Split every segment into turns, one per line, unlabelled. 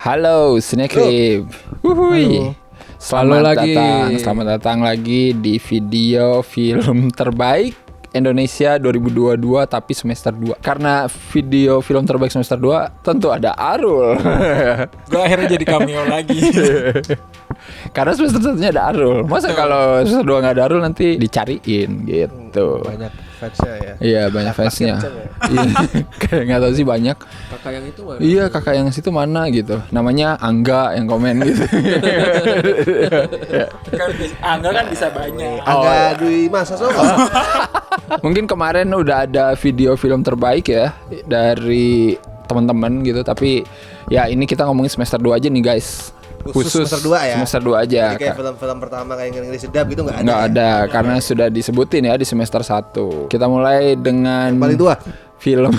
Halo Snake Rib. Wuhui. Selamat datang lagi di video film terbaik Indonesia 2022 tapi semester 2. Karena video film terbaik semester 2 tentu ada Arul.
Gue akhirnya jadi cameo lagi.
Karena semester 1-nya ada Arul. Masa kalau semester 2 gak ada Arul nanti dicariin gitu.
Banyak fansnya ya.
Iya banyak fansnya. Iya, kayak gak tahu sih banyak.
Kakak yang itu mana?
Iya kakak yang situ mana gitu. Namanya Angga yang komen gitu.
Angga kan bisa banyak.
Angga Dwi Masa so.
Mungkin kemarin udah ada video film terbaik ya dari teman-teman gitu. Tapi ya ini kita ngomongin semester 2 aja nih guys.
Khusus semester 2 ya.
Semester 2 aja.
Jadi kayak film-film pertama kayak ngeri sedap gitu enggak ada.
Nggak ada karena sudah disebutin ya di semester 1. Kita mulai dengan
Paling tua.
Film.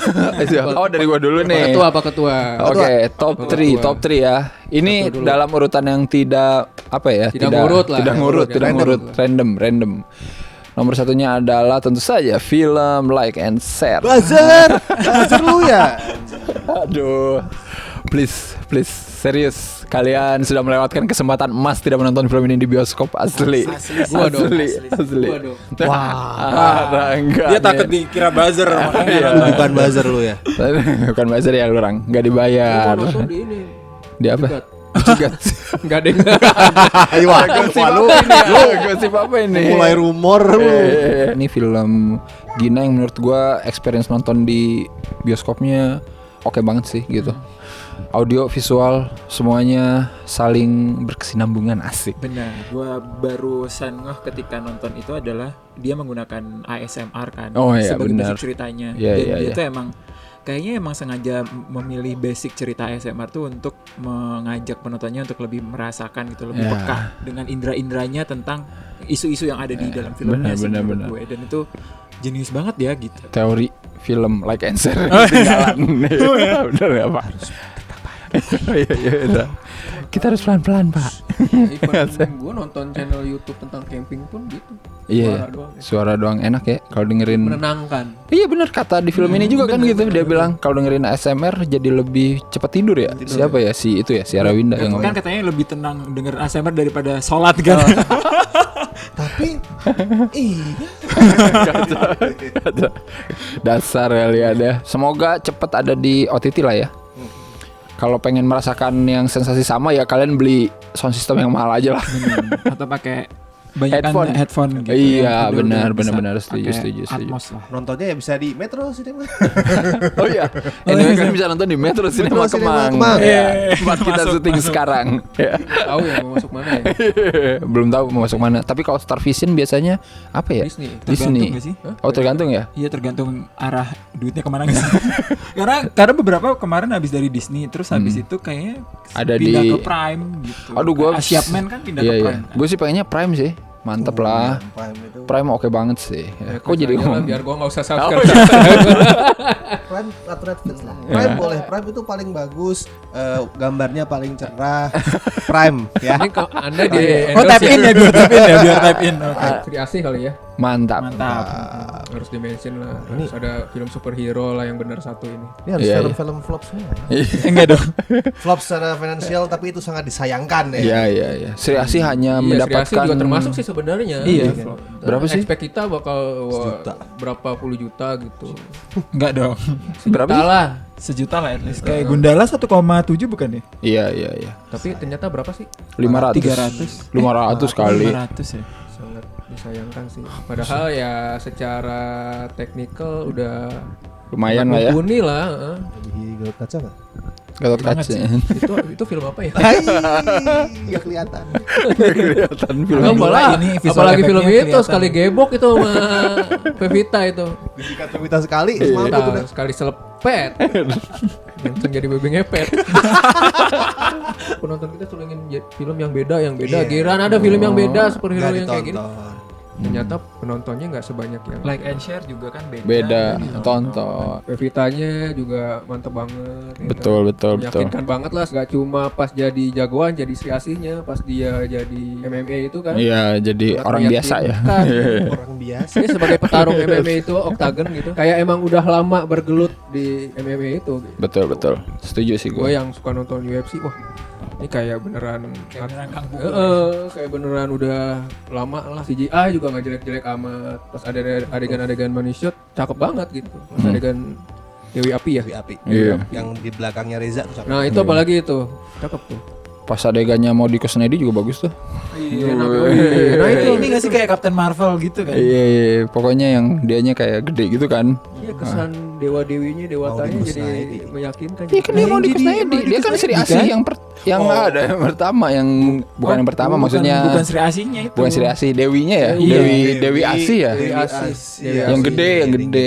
Oh dari gua dulu nih.
Apa ketua?
Oke, top 3 ya. Ini dalam urutan yang tidak apa ya?
Tidak ngurut lah.
Tidak ngurut, random. Nomor 1-nya adalah tentu saja film Like and Share.
Buzzer lu ya.
Aduh. Please serius. Kalian sudah melewatkan kesempatan emas tidak menonton film ini di bioskop asli. Asli. Wah, enggak.
Dia takut dikira buzzer.
Bukan buzzer lu ya.
Bukan buzzer ya lu orang. Enggak dibayar.
Nonton di ini.
Di apa? Juga
Enggak deh.
Ayo
gosip apa ini?
Mulai rumor lu.
Ini film Gina yang menurut gua experience nonton di bioskopnya oke banget sih gitu. Audio, visual, semuanya saling berkesinambungan asik.
Benar, gue barusan ketika nonton itu adalah dia menggunakan ASMR kan.
Oh iya
sebagai
benar.
basic ceritanya.
Yeah,
Dan
yeah,
dia
yeah.
tuh kayaknya emang sengaja memilih basic cerita ASMR tuh untuk mengajak penontonnya untuk lebih merasakan gitu, lebih peka dengan indera-inderanya tentang isu-isu yang ada di dalam filmnya sih menurut gue. Dan itu jenius banget ya gitu.
Teori film Like and Share ketinggalan. Bener ya Pak? Iya. Kita harus pelan-pelan Pak.
Gue nonton channel YouTube tentang camping pun gitu.
Iya. Suara doang enak ya kalau dengerin.
Menenangkan.
Iya benar kata di film ini juga kan gitu. Dia bilang kalau dengerin ASMR jadi lebih cepat tidur ya. Siapa ya si itu ya si Arawinda yang ngomong.
Kan katanya lebih tenang denger ASMR daripada sholat kan.
Tapi iya.
Dasar kalian ya. Semoga cepat ada di OTT lah ya. Kalau pengen merasakan yang sensasi sama ya kalian beli sound system yang mahal aja lah.
Atau pakai banyak headphone gitu.
Iya benar setuju.
Atmos lah.
Nontonnya ya bisa di Metro Cinema.
Oh iya. Ini kalian bisa nonton di Metro Cinema Kemang.
Iya.
Tempat kita syuting sekarang.
Tahu ya mau masuk mana ya?
Belum tahu mau masuk mana. Tapi kalau Star Vision biasanya apa ya?
Disney.
Tergantung gak sih?
Oh tergantung ya.
Iya tergantung arah duitnya kemana gitu. karena beberapa kemarin habis dari Disney terus habis itu kayaknya
Ada
pindah
di
ke Prime gitu.
Aduh gua
Asyapman kan pindah ke Prime.
Gue sih pengennya Prime sih. Mantep lah. Prime oke banget sih. Kok jadi ngomong?
biar gua enggak usah subscribe.
Prime atau Netflix lah. Prime boleh. Prime itu paling bagus, gambarnya paling cerah. Prime ya.
Ini kok Anda di
Tap in ya biar tap in. Oke.
Kreasi kali ya.
Mantap.
Harus di-mention lah. Harus ada film superhero lah yang benar satu ini.
Ini harus
Iya,
film-film flop semua.
Enggak dong.
Flop secara finansial tapi itu sangat disayangkan ya.
Iya. Sri Asih hanya
Sri Asih
mendapatkan
juga termasuk sih sebenarnya.
Iya.
Berapa sih?
Expect kita bakal berapa puluh juta gitu.
Enggak dong.
Berapa sih?
Salah.
Sejuta lah at least. Kayak Gundala 1,7 bukan ya?
Iya.
Tapi ternyata berapa sih?
500 kali.
500 ya.
Sangat disayangkan sih. Padahal ya secara teknikal udah
Lumayan lah ya.
mumpuni lah.
Di Gatot Kaca nggak?
Gatot
Banget
Kaca.
Itu film apa ya?
Hai, nggak kelihatan.
Kelihatan film.
Apalagi,
ini visual
apalagi film
efeknya
itu
kelihatan.
sekali gebok itu sama Pevita itu.
Disikat Pevita sekali, semua udah.
Sekali selepet. Langsung jadi babi ngepet. Penonton kita selalu ingin film yang beda.
Iya.
Giran ada film yang beda superhero yang kayak gini. ternyata penontonnya nggak sebanyak yang
Like and share juga kan beda.
Beda,
Gitu.
tonton.
Pevitanya juga mantep banget gitu.
Betul.
Meyakinkan banget lah, gak cuma pas jadi jagoan jadi Sri Asihnya, pas dia jadi MMA itu kan
Iya, jadi
sangat
orang biasa ya.
meyakinkan.
Orang biasa.
Dia sebagai petarung MMA itu oktagon gitu, kayak emang udah lama bergelut di MMA itu gitu.
Betul. Setuju sih
Gue
gue.
yang suka nonton UFC, wah ini kayak beneran
Kang Bubur.
kayak beneran udah lama lah. CGI juga nggak jelek-jelek amat. Pas ada adegan-adegan money shot cakep banget gitu. Pas adegan Dewi Api ya.
Api.
Iya.
Yang di belakangnya Reza tuh sampai.
Nah itu apalagi itu cakep tuh.
Pas adegannya mau di Kusnedi juga bagus tuh.
Iya,
Nah itu
ini gak sih kayak Captain Marvel gitu kan?
Iya, pokoknya yang dianya kayak gede gitu kan.
iya kesan dewa-dewinya, dewatanya
Mau
jadi
dikusnaidi.
meyakinkan.
Iya kan dia mau di
Jadi
Kusnedi.
emang
Dia kan
di
Sri
Kusnedi
Asih
kan?
yang ada yang pertama yang bukan yang pertama maksudnya
bukan Sri Asihnya itu.
bukan Sri Asih, Dewinya ya.
Iya.
Dewi Asih ya.
Dewi
Asih.
Asih.
Dewi
Yang
Asih.
gede.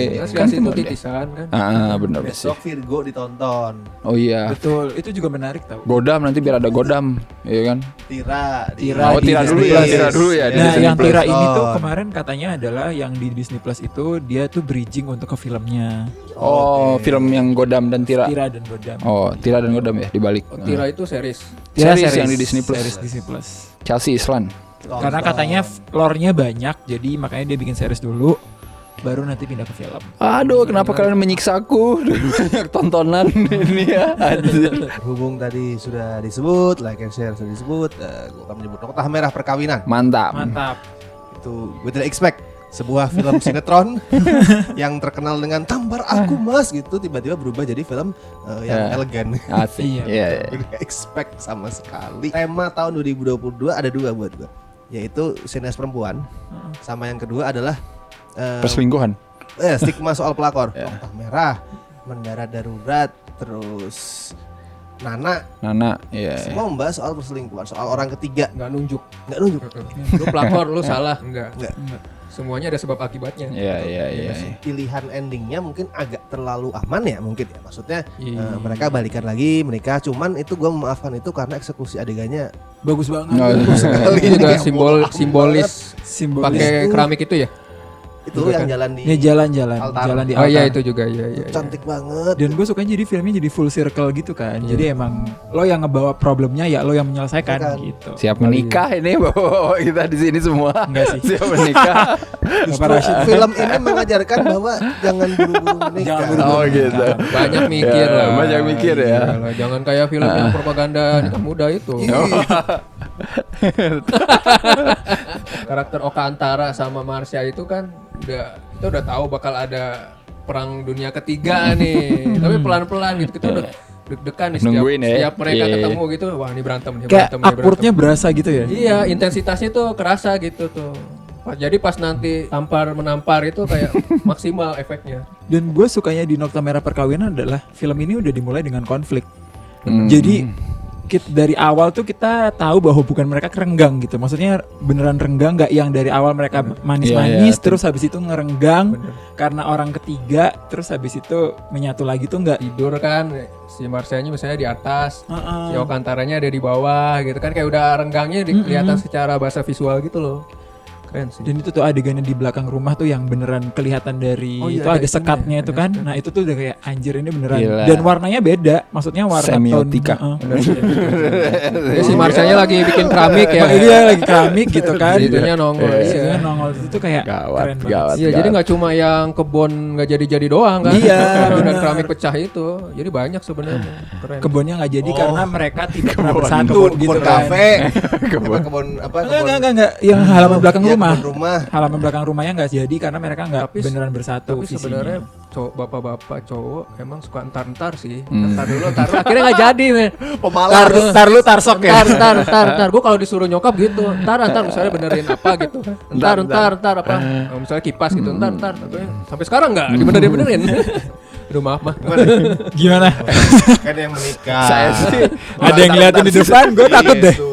Nah,
Kan
itu
semua dia.
titisan kan.
Benar sih.
Besok Virgo ditonton.
Oh iya.
Betul, itu juga menarik tau.
Godam nanti biar ada Godam, iya kan?
Tira.
Oh, Tira dulu ya, Tira dulu ya, di
Nah,
Disney
yang
Plus.
Tira ini tuh kemarin katanya adalah yang di Disney Plus itu dia tuh bridging untuk ke filmnya.
Oh, film yang Godam dan Tira.
Tira dan Godam.
Oh, Tira dan Godam ya dibalik.
Oh, Tira itu series.
Series yang di Disney Plus.
Series Disney Plus.
Chelsea Islan.
Karena katanya lore-nya banyak, jadi makanya dia bikin series dulu, baru nanti pindah ke film.
Aduh, kenapa kalian menyiksa aku? Banyak tontonan ini ya. Anjir.
Hubung tadi sudah disebut, like and share sudah disebut, gue akan menyebut Nokta Merah Perkawinan.
Mantap.
Mantap.
Itu gue tidak expect sebuah film sinetron yang terkenal dengan tampar aku mas gitu tiba-tiba berubah jadi film yang
Ya.
elegan.
Asik.
Iya.
Iya.
Gue gak expect sama sekali. Tema tahun 2022 ada dua buat gue, yaitu sineas perempuan, sama yang kedua adalah
Perselingkuhan.
stigma soal pelakor.
Ya.
Nokta Merah, Mendarat Darurat, terus Nana,
Iya.
semua membahas soal perselingkuhan, soal orang ketiga.
Nggak nunjuk.
Nggak nunjuk.
Lu pelakor, lu salah. Enggak.
Nggak.
Semuanya ada sebab akibatnya.
Iya.
Pilihan endingnya mungkin agak terlalu aman ya mungkin ya, maksudnya
Iya.
mereka balikan lagi menikah, cuman itu gue memaafkan itu karena eksekusi adegannya
Bagus banget.
Itu juga simbolis
Simbolis.
pakai keramik itu ya.
itu
Juga
yang
kan?
jalan di
Ini jalan-jalan,
Altar.
jalan di
Oh
altar.
iya itu juga iya.
cantik banget.
Dan gue suka jadi filmnya jadi full circle gitu kan. Jadi emang lo yang ngebawa problemnya ya lo yang menyelesaikan
Kan.
gitu.
Siap menikah ini bawa kita di sini semua.
Enggak sih.
Siap menikah.
Bapak Rashid.
Film ini mengajarkan bahwa jangan buru-buru menikah.
Jangan buru-buru.
Oh gitu.
Banyak mikir
Ya,
lah.
banyak mikir ya.
Iyalah, jangan kayak film yang propaganda nikah muda itu. Karakter Oka Antara sama Marsha itu kan kita udah tahu bakal ada perang dunia ketiga nih. Tapi pelan-pelan gitu kita udah deg-degan nih
Nungguin ya.
setiap mereka
Iya.
ketemu gitu. Wah, ini berantem nih,
Kayak
berantem nih,
awkwardnya berasa gitu ya.
Iya, intensitasnya tuh kerasa gitu tuh. Jadi pas nanti tampar menampar itu kayak maksimal efeknya.
Dan gue sukanya di Nokta Merah Perkawinan adalah film ini udah dimulai dengan konflik.
Hmm.
Jadi dari awal tuh kita tahu bahwa hubungan mereka kerenggang gitu. Maksudnya beneran renggang, nggak yang dari awal mereka manis-manis
Iya,
terus habis itu ngerenggang
Bener.
karena orang ketiga terus habis itu menyatu lagi tuh nggak.
Tidur kan si Marsianya misalnya di atas,
Heeh.
si Oka Antaranya ada di bawah gitu kan, kayak udah renggangnya kelihatan secara bahasa visual gitu loh. Keren sih.
Dan itu tuh adegannya di belakang rumah tuh yang beneran kelihatan dari
Oh iya,
itu
ada
ada
itunya,
sekatnya itu
ada
kan.
sekat.
Nah itu tuh udah kayak anjir ini beneran.
Gila.
Dan warnanya beda. Maksudnya warna
Semiotika.
tone.
Ya, si Marsianya lagi bikin keramik ya.
Iya lagi keramik gitu kan.
Itunya nongol.
Iya.
Iya.
Nongol itu tuh kayak
Gawat,
keren banget.
gawat.
Iya, jadi nggak cuma yang kebun nggak jadi-jadi doang kan?
Iya,
dan
benar.
keramik pecah itu. Jadi banyak sebenarnya. Keren.
Kebunnya nggak jadi
Oh.
karena mereka tidak pernah bersatu
Kebun
gitu kan.
kafe,
Kebun.
kebun apa?
Enggak. Yang halaman belakang
Iya,
rumah.
kebun rumah.
Halaman belakang rumahnya nggak jadi karena mereka nggak
Tapi-
beneran bersatu
Tapi
visinya.
sebenarnya cowok bapak-bapak cowok emang suka entar sih.
Hmm.
Entar dulu, entar dulu. Akhirnya nggak jadi, men.
Pemalas.
Tar lu tarsok ya.
Entar. Gue kalau disuruh nyokap gitu. Entar misalnya benerin apa gitu. Entar apa? Misalnya kipas gitu. Entar. Sampai sekarang nggak dibenerin. Aduh maaf mah.
Gimana?
Kan yang menikah.
Saya sih
Ada yang ngeliatin di depan, gue takut deh.
Gitu.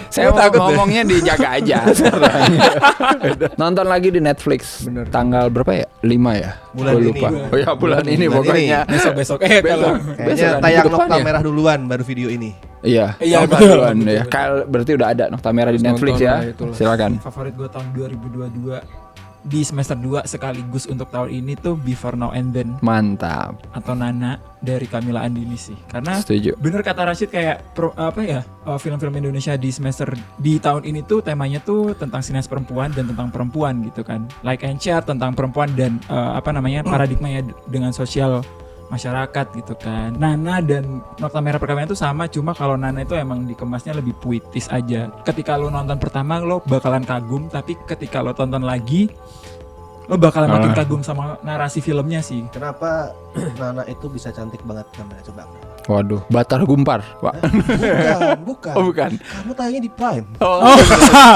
Saya ngomongnya dijaga aja. Nonton lagi di Netflix.
Bener.
Tanggal berapa ya? 5 ya?
Bulan
Gua
ini.
lupa. Oh ya bulan ini
Bulan
pokoknya.
Besok.
Besok.
Kayaknya
Minggu
tayang
depan
Nokta
ya?
Merah duluan baru video ini.
Iya,
Iya,
Nokta
betul.
duluan ya. Berarti udah ada Nokta Merah di
Harus
Netflix
nonton
ya.
lah itu.
Silakan.
Favorit gue tahun 2022 di semester 2 sekaligus untuk tahun ini tuh Before Now and Then
Mantap.
atau Nana dari Kamila Andini sih. Karena
Setuju.
bener kata Rashid kayak film-film Indonesia di tahun ini tuh temanya tuh tentang sineas perempuan dan tentang perempuan gitu kan. Like and Share tentang perempuan dan paradigmanya dengan sosial masyarakat gitu kan. Nana dan Nokta Merah Perkawinan itu sama, cuma kalau Nana itu emang dikemasnya lebih puitis aja. Ketika lo nonton pertama lo bakalan kagum, tapi ketika lo tonton lagi lo bakalan makin kagum sama narasi filmnya sih.
Kenapa Nana itu bisa cantik banget gambarnya coba?
Waduh, Batar Gumpar, Pak.
Bukan.
Oh, bukan.
Kamu tayangnya di Prime.
Oh,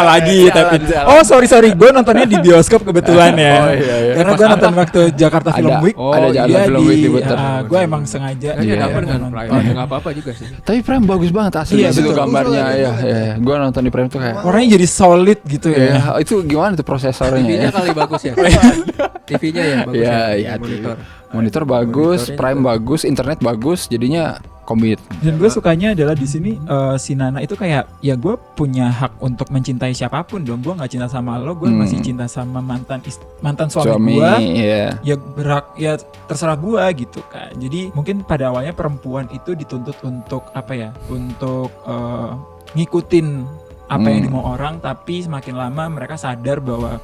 lagi tapi.
Jalan.
Oh, sorry. Gue nontonnya di bioskop kebetulan ya.
Oh, iya.
Karena gue nonton waktu Jakarta Film
Ada.
Week.
Oh, ada Jakarta
iya,
Film Week di Puter.
Gue emang sengaja.
Kayaknya
Iya.
dapat dengan
nonton.
Prime. Nggak apa-apa juga sih.
Tapi Prime bagus banget asli.
Iya,
Di situ
betul.
gambarnya
Bagus
ya.
banget.
Ya. Gue nonton di Prime tuh kayak.
Warnanya jadi solid gitu ya.
Ya, itu gimana tuh prosesornya
TV-nya
ya?
kali bagus ya. TV-nya ya bagus
Iya,
ya.
iya,
Monitor.
Monitor bagus,
Monitornya
Prime
juga.
bagus, internet bagus, jadinya kombit.
Dan gue sukanya adalah di sini si Nana itu kayak ya gue punya hak untuk mencintai siapapun dong. Gue nggak cinta sama lo, gue masih cinta sama mantan suami gue.
Iya.
Ya berhak ya terserah gue gitu kan. Jadi mungkin pada awalnya perempuan itu dituntut untuk untuk ngikutin apa yang dimau orang, tapi semakin lama mereka sadar bahwa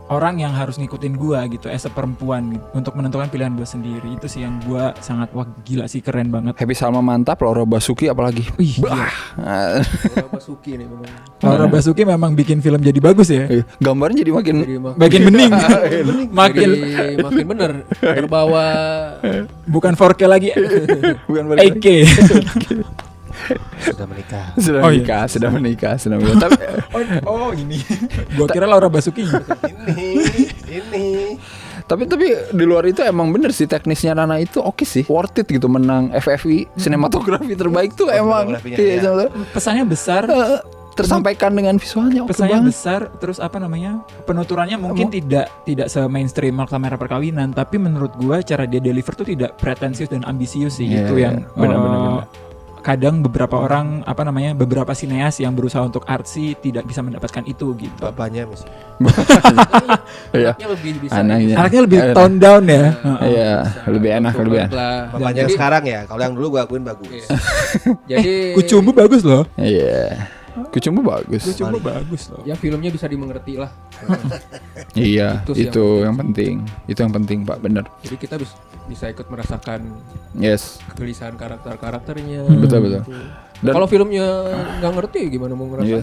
orang yang harus ngikutin gua gitu as a perempuan gitu, untuk menentukan pilihan gua sendiri. Itu sih yang gua sangat wah gila sih, keren banget.
Happy Salma mantap, Laura Basuki apalagi.
Wih,
Bah.
Kalau Basuki nih memang.
Laura Basuki memang bikin film jadi bagus ya.
Gambarnya jadi makin
Jadi
Makin bening. Makin
makin bener terbawa.
bukan 4K lagi.
bukan balik.
8K.
Sudah menikah.
Sudah
Oh, iya.
menikah, sudah menikah. Tapi
Oh ini. Gua kira Laura Basuki.
Ini.
tapi di luar itu emang bener sih teknisnya Nana itu oke sih, worth it gitu, menang FFI sinematografi terbaik tuh emang.
Fotografinya,
Iya,
ya.
sama-
Pesannya besar.
tersampaikan dengan visualnya oke
Pesannya
banget.
besar, terus penuturannya mungkin tidak se-mainstream Nokta Merah Perkawinan, tapi menurut gua cara dia deliver tuh tidak pretensius dan ambisius sih.
Iya,
Itu yang
benar.
kadang beberapa orang beberapa sineas yang berusaha untuk artsy tidak bisa mendapatkan itu gitu.
Bapaknya mesti.
Iya.
Anaknya lebih bisa.
Anaknya.
Anaknya lebih tone down ya.
Iya, lebih enak, lebih enak.
Bapaknya
Jadi,
sekarang ya. Kalau yang dulu gua akuin bagus.
Iya. Jadi
Kucumbu bagus loh.
Iya. Kucumbu bagus.
Kucumbu bagus loh.
ya filmnya bisa dimengerti lah.
Iya,
Itu sih
itu yang penting. Itu yang penting, Pak, bener.
Jadi kita bisa ikut merasakan
Yes.
kegelisahan karakternya.
Betul. Dan-
Kalau filmnya nggak ngerti gimana mau ngerasain?
Iya.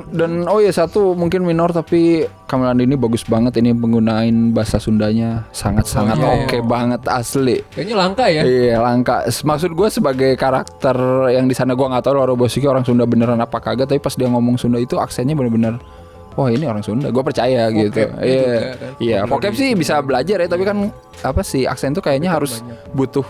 Dan oh ya, satu mungkin minor tapi Kamila Andini bagus banget ini penggunain bahasa Sundanya sangat-sangat
iya,
oke banget asli.
Kayaknya langka ya.
Iya, langka. Maksud gue sebagai karakter yang di sana gue nggak tahu Laura Basuki orang Sunda beneran apa kagak, tapi pas dia ngomong Sunda itu aksennya bener-bener wah ini orang Sunda, gue percaya gitu.
Vocabnya
Iya,
juga kan.
iya.
Vocabulary
Vocab sih bisa belajar ya, tapi kan apa sih aksen tuh kayaknya harus butuh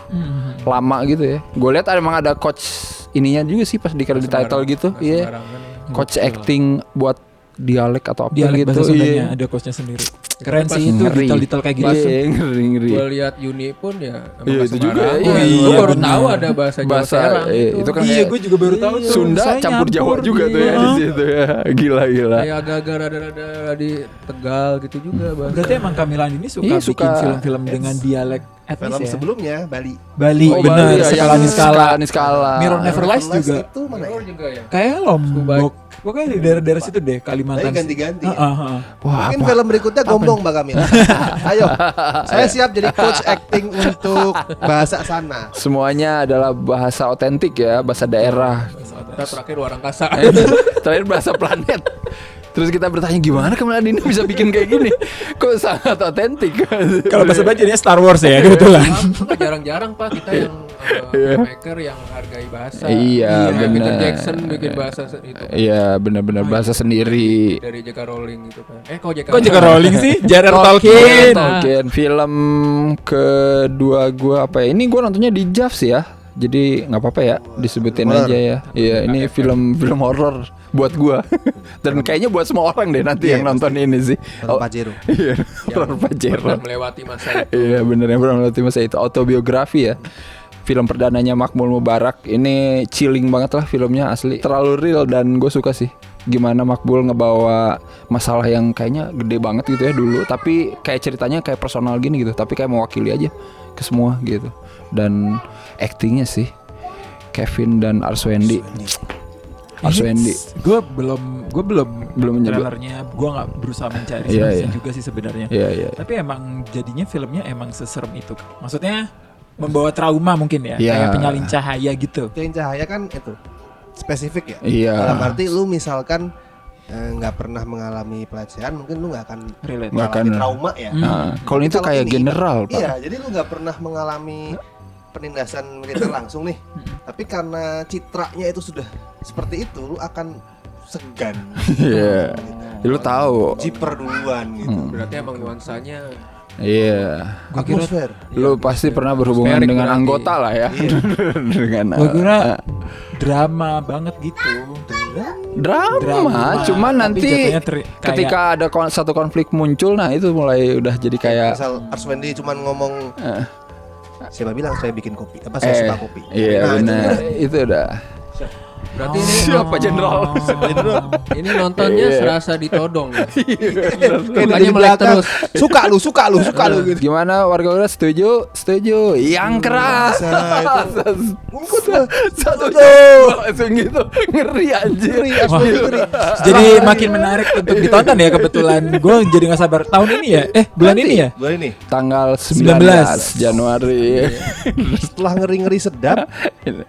lama gitu ya. Gue lihat emang ada coach ininya juga sih pas di credit title gitu.
Nggak
Iya,
sembarangan ya.
coach acting buat dialek atau apa
Dialek
gitu.
bahasa Sundanya
Iya.
ada coachnya sendiri. Keren
Pas
sih itu
ngeri.
detail-detail kayak gitu.
Iya, ngeri.
Gue lihat Uni pun ya emang
Iya,
nggak
itu juga,
sembarangan.
iya.
Gue
Iya,
baru
benar.
tahu ada bahasa Jawa
Bahasa,
Serang
itu kan
Iya,
kayak
gue juga baru tahu tuh.
Sunda
Saya
campur Jawa
nyampur,
juga tuh ya
iya.
di situ ya. Gila.
kayak agak-agak rada-rada di Tegal gitu juga bahasa.
Berarti emang Kamila ini suka
Iya,
bikin
suka.
film-film dengan dialek etnis
Film
ya?
sebelumnya Bali.
Bali,
Oh,
benar.
Bali, ya,
Skala
yang
Niskala.
Niskala.
Mirror Never Lies
Neverlies
juga.
Itu mana ya?
Horor juga ya.
Kayak Lombok. Pokoknya di daerah-daerah situ deh, Kalimantan.
Tapi ganti-ganti ya?
Heeh.
Wah,
Mungkin
apa?
film berikutnya Gombong Mbak Kamil. Ayo, saya siap jadi coach acting untuk bahasa sana.
Semuanya adalah bahasa otentik ya, bahasa daerah.
Kita terakhir luar angkasa.
Terakhir bahasa planet. Terus kita bertanya gimana Kamila Andini bisa bikin kayak gini? Kok sangat otentik?
Kalau bahasa Bali jadinya Star Wars ya, kebetulan.
Kan jarang-jarang Pak kita yang filmmaker yang hargai bahasa.
Iya,
Kayak Peter
benar.
Jackson bikin bahasa itu.
Iya, benar-benar bahasa sendiri.
Dari J.K. Rowling gitu kan.
Kok J.K. Rowling sih? J.R.R. Tolkien.
Tolkien. Film kedua gua apa ya? Ini gua nontonnya di JAVS ya. Jadi nggak apa-apa ya, disebutin
Horror.
aja ya. Iya, ini film horor buat gua. Dan kayaknya buat semua orang deh nanti yang nonton ini sih.
Film Pajero.
Iya, horor Pajero.
pernah melewati masa itu.
Iya bener yang pernah melewati masa itu, autobiografi ya. film perdananya Makmul Mubarak. Ini chilling banget lah filmnya asli. Terlalu real dan gue suka sih. Gimana Makbul ngebawa masalah yang kayaknya gede banget gitu ya dulu, tapi kayak ceritanya kayak personal gini gitu, tapi kayak mewakili aja ke semua gitu. Dan actingnya sih Kevin dan Arswendi.
Gue belum
nyoba.
trailernya, gue nggak berusaha mencari juga sih sebenarnya.
Iya.
Tapi emang jadinya filmnya emang seserem itu. Maksudnya membawa trauma mungkin ya,
Iya.
kayak Penyalin Cahaya gitu.
Penyalin Cahaya kan itu spesifik ya.
Iya.
Dalam arti lu misalkan nggak pernah mengalami pelecehan, mungkin lu nggak akan
Relate.
Nggak akan.
mengalami trauma ya.
Nah, kalau itu kayak
ini,
general, Pak.
Iya, jadi lu nggak pernah mengalami penindasan militer langsung nih. Tapi karena citranya itu sudah seperti itu, lu akan segan.
Iya. Lu tahu.
Jiper duluan gitu.
Berarti emang nuansanya
Iya.
Atmosfer.
Lu pasti pernah berhubungan
Atmosferik
dengan
berarti.
anggota lah ya. Dengan
Gue kira drama banget gitu.
drama, cuma
tapi
nanti
jatuhnya
ketika ada satu konflik muncul, nah itu mulai udah jadi kayak
Misal Arswendi cuman ngomong siapa bilang saya bikin kopi? Apa saya suka kopi?
Iya
Nah,
benar. Itu udah.
berarti ini
Siapa jenderal?
ini nontonnya
Iya.
serasa ditodong ya.
Kayak
Makanya
dari
melek
belakang,
terus.
suka lu gitu.
Gimana warga setuju? Setuju. Yang keras.
Ngikut gua.
Satu langsung gitu. Ngeri anjir.
Ngeri.
Jadi makin menarik untuk ditonton ya kebetulan. Gue jadi nggak sabar tahun ini ya. Bulan ini ya.
Bulan ini
Tanggal
19
Januari.
setelah ngeri-ngeri sedap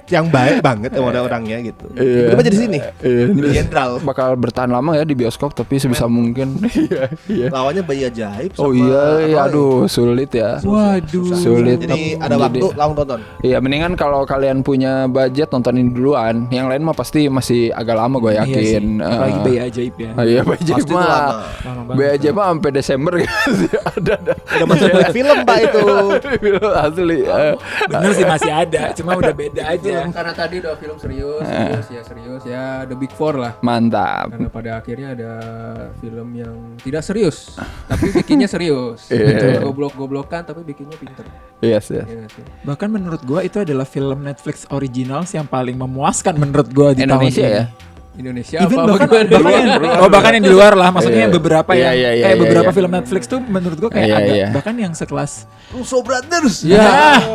yang baik banget sama orangnya gitu.
Iya.
Kenapa jadi sini?
Iya.
Jadi jenderal.
Bakal bertahan lama ya di bioskop, tapi sebisa mungkin. Iya.
Lawannya Bayi Ajaib
Oh
sama
iya,
apa
aduh sulit ya.
Waduh.
Sulit.
Jadi ada waktu langsung tonton.
Iya, mendingan kalau kalian punya budget nontonin duluan. Yang lain mah pasti masih agak lama gue
Iya sih.
yakin.
Apalagi Bayi Ajaib ya.
Iya, Bayi Ajaib
Pasti itu lama.
mah.
Lama banget.
Bayi Ajaib mah sampai Desember kan. ada.
Udah masuk black film Pak itu.
Film asli.
Bener sih masih ada, cuma udah beda aja.
Karena tadi udah film serius ya The Big Four lah.
Mantap.
Karena pada akhirnya ada film yang tidak serius, tapi bikinnya serius.
Iya.
Goblok-goblokan tapi bikinnya pinter.
Yes.
Iya nggak sih?
Bahkan menurut gua itu adalah film Netflix originals yang paling memuaskan menurut gua di
Indonesia
tahun ini.
ya.
Indonesia
Even
apa
bahkan yang di luar lah, maksudnya
Iya.
beberapa
Iya,
yang
iya,
kayak
iya,
beberapa
iya.
film Netflix tuh menurut gua kayak
Iya,
agak
iya.
bahkan yang sekelas
Russo Brothers.
Ya,